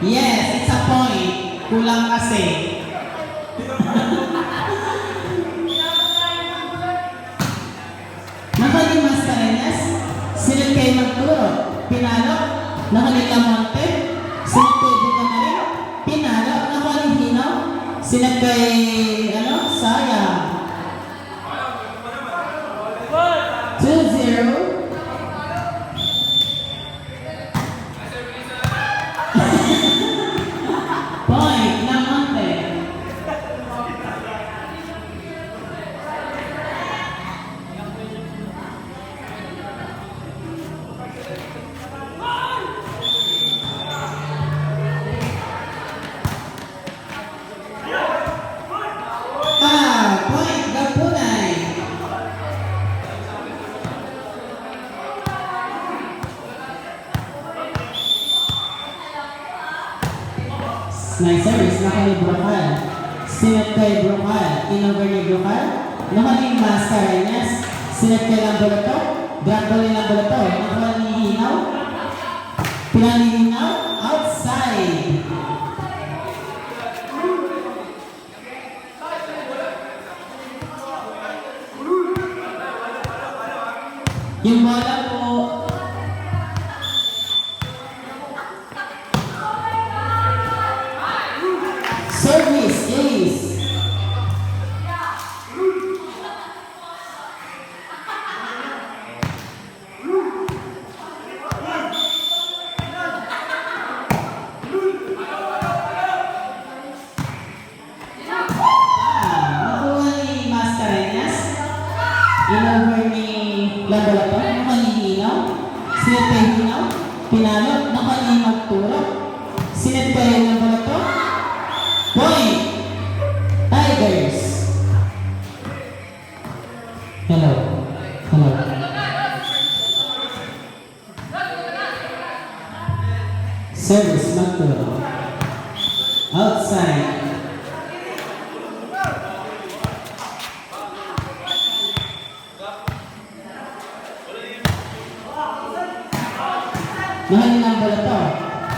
Yes, it's a point. Kulang kasi. Nakalimas ka rin, yes? Sinit kayo magturo. Pinalo. Nakalilamonte. Sinit kayo Bugamarin. Pinalo. Nakalihinaw. Sinit kay, sayang. 2-0. Point ng Monte. Point Gapunay. Nice service, nakali Brocal. Sinat kay Brocal. Inover ni Brocal. Nakaling Mascarenas. Sinat kay Lambolato. Grandball ni Lambolato. Nakalihinaw. Pinalihinaw. Outside. Yung bola po. Service, ace. Nakuha ni Mascarenas. Inover ni Lambolato. Nakalihinaw. Sinat kay Hinaw. Pinalo. Nakalihinaw turo. Sinat kay Lambolato. Point! Tigers! Hello. Service, Magturo. Outside. Mahal lang pala to.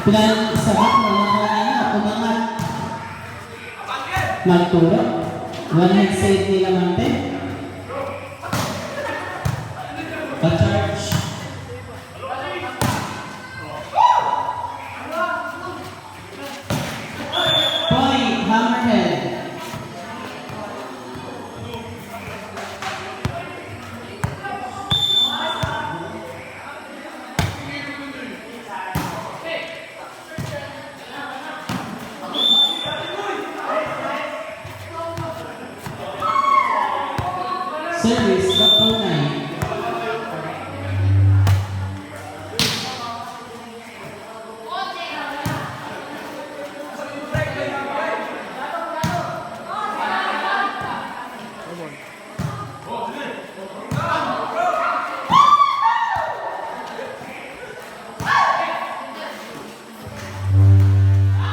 Pinalo sa baklo, nakalina, kumangat. Magturo. One head save ni Lamante. Pa-charge. Point, Hammerhead. Service, Gapunay.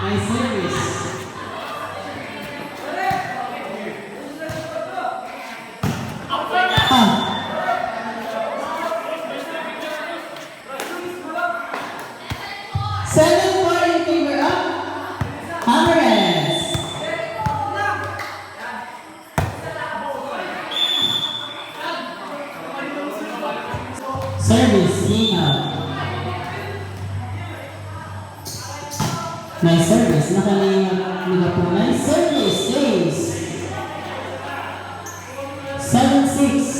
Nice service. Seven more in favor of Hammerheads. Service, Hinaw. Nice service. Nakalingap nice service, James. 7-6.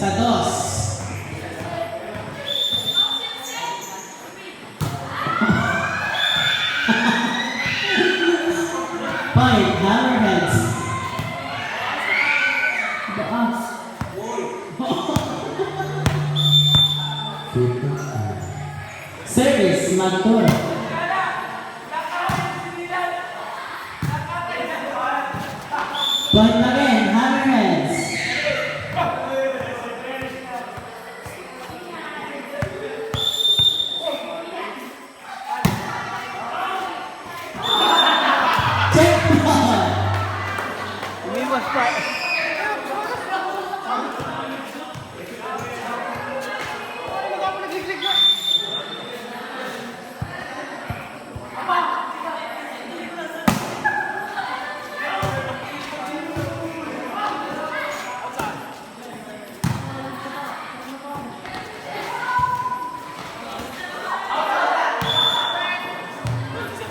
Sa dos. Point, Hammerheads. Service, Magturo. Point again, Hammerheads. Check.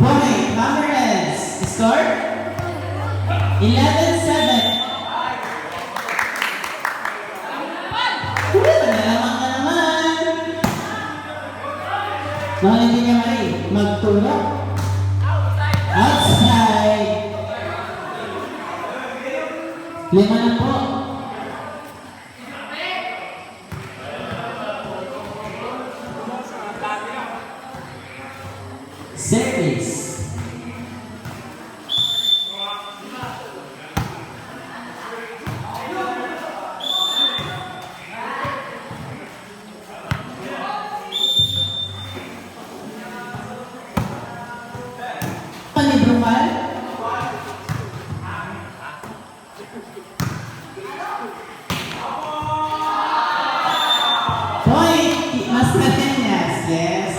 Point, Hammerheads. Score? 11-7. Nalaman ka naman. Mahal hindi niya mali. Magtulog. Outside. 5 na po. Service. Panibrumal. Point. Mas Matenas. Yes.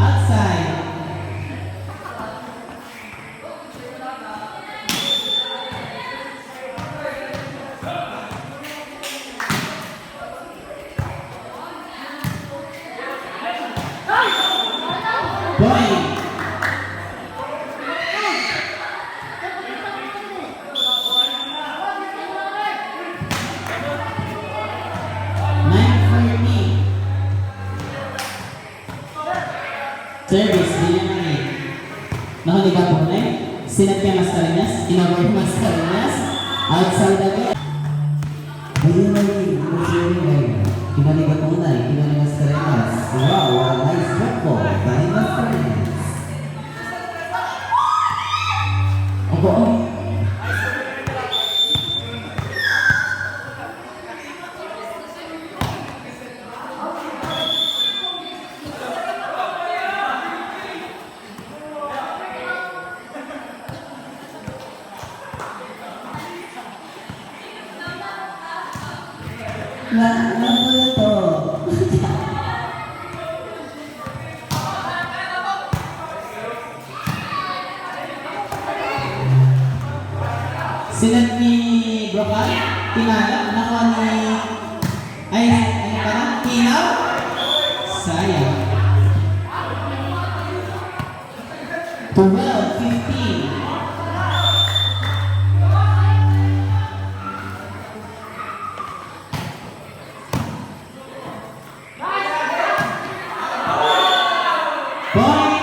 Outside. Point. Service, di niya mali. Nahuli ka po na eh. Sinat niya Mascareñas, in-over Mascareñas, outside again. Ayun na yun, kinali ka po na eh, kinali Mascareñas. Wow, nice work po, dahil Mascareñas. Opo, ano po to? Sinat ni Brocal, tinala, nakuha ni... Ay, ano ka na? Tinaw? Sayang. 12-15. Point.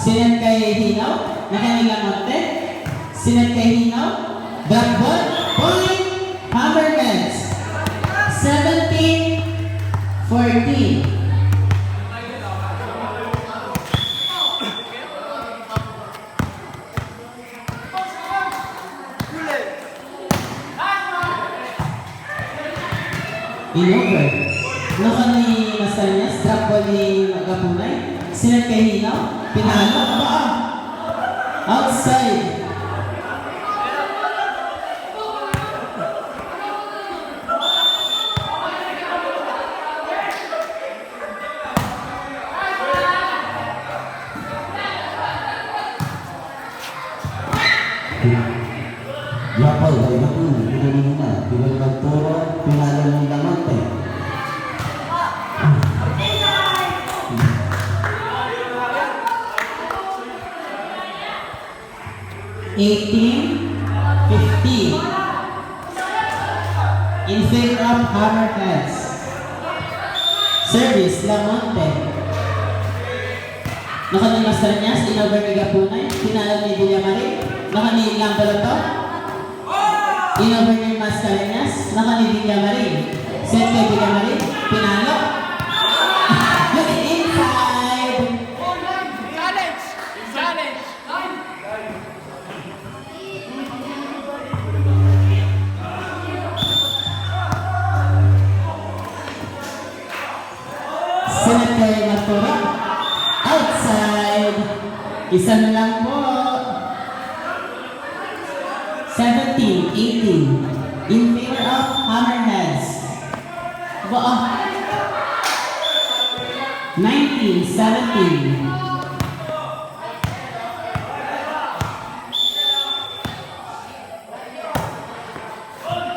Sinat kay Hinaw, nakanilang monte. Sinat kay Hinaw, drop ball, point, Hammerheads. 17-14. In-over. Naka ni Mascareñas, drop ball ni Gapunay. Sinat kay Hinaw, pinalo, outside. yung nagturo, pinalo ng Lamonte. (18-15) in favor of Hammerheads. Service, Lamonte. Naka ni Masarñas, in-over ni Gapunay, pinalo ni Villamarin. Naka ni Lamboloto, in-over ni Masarñas, naka ni Villamarin. Set kay Villamarin, pinalo. Inside. Challenge! Sunod kay Matura. Outside. Isa na lang po. 17-18 in favor of Hammerheads. Go. 19-17.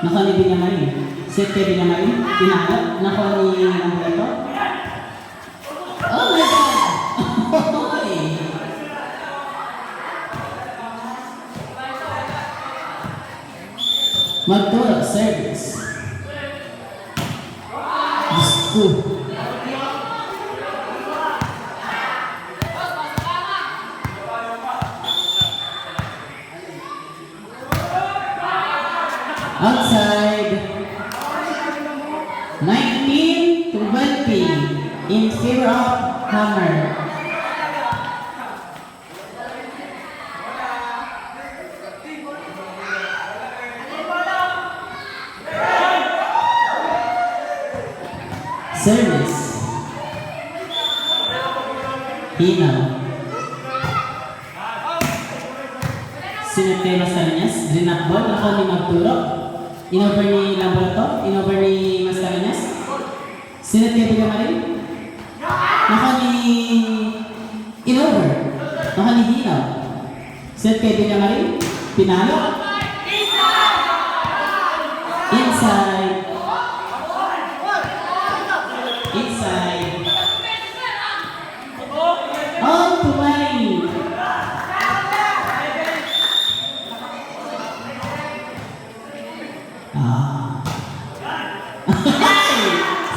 Naka ni Binamarin. Set kay Binamarin. Pinalo. Naka ni Lamboleto. Oh my God! Hoy! Magturo, service. Gusto. Outside. 19-20 in favor of Hammer. Service. Hinaw. Sinat kay Masarñas, drinakbol, ako ni Magturo. In-over ni Lamboloto, in-over ni Masarñas. Sinat kay Villamarin. Naka ni in-over. Naka ni Hinaw. Sinat kay Villamarin. Pinalo. Inside. Inside. On to mine.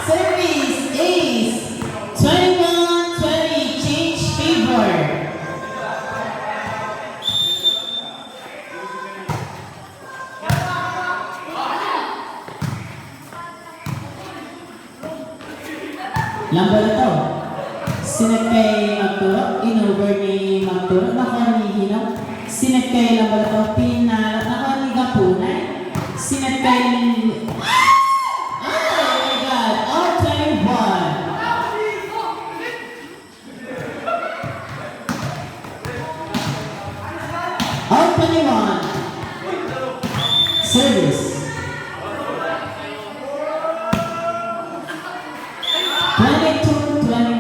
Service ace. 21-20 change favor. Lamboloto. Sinat kay Magturo, in-over ni Magturo, naka ni Hinaw. Sinat kay Lamboloto, pinalo, naka ni Gapunay. Sinat kay... Oh my God! All 21. All 21. Service. 22-21.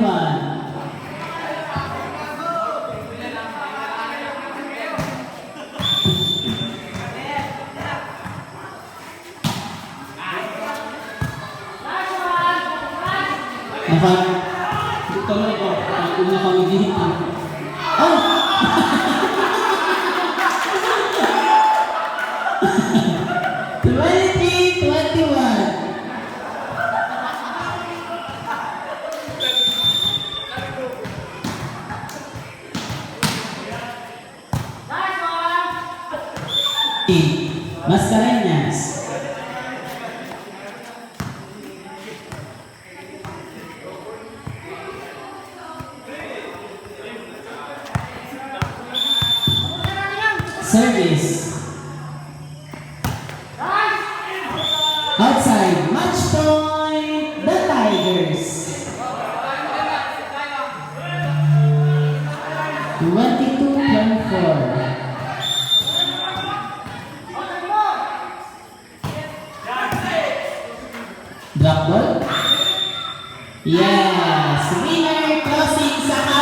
Naka, dito na ako. Una kami dito. Oh! 23-21. Mascareñas. Service. Outside. Match point. The Tigers. 22-24. Drop ball? Yes! Winner closing sa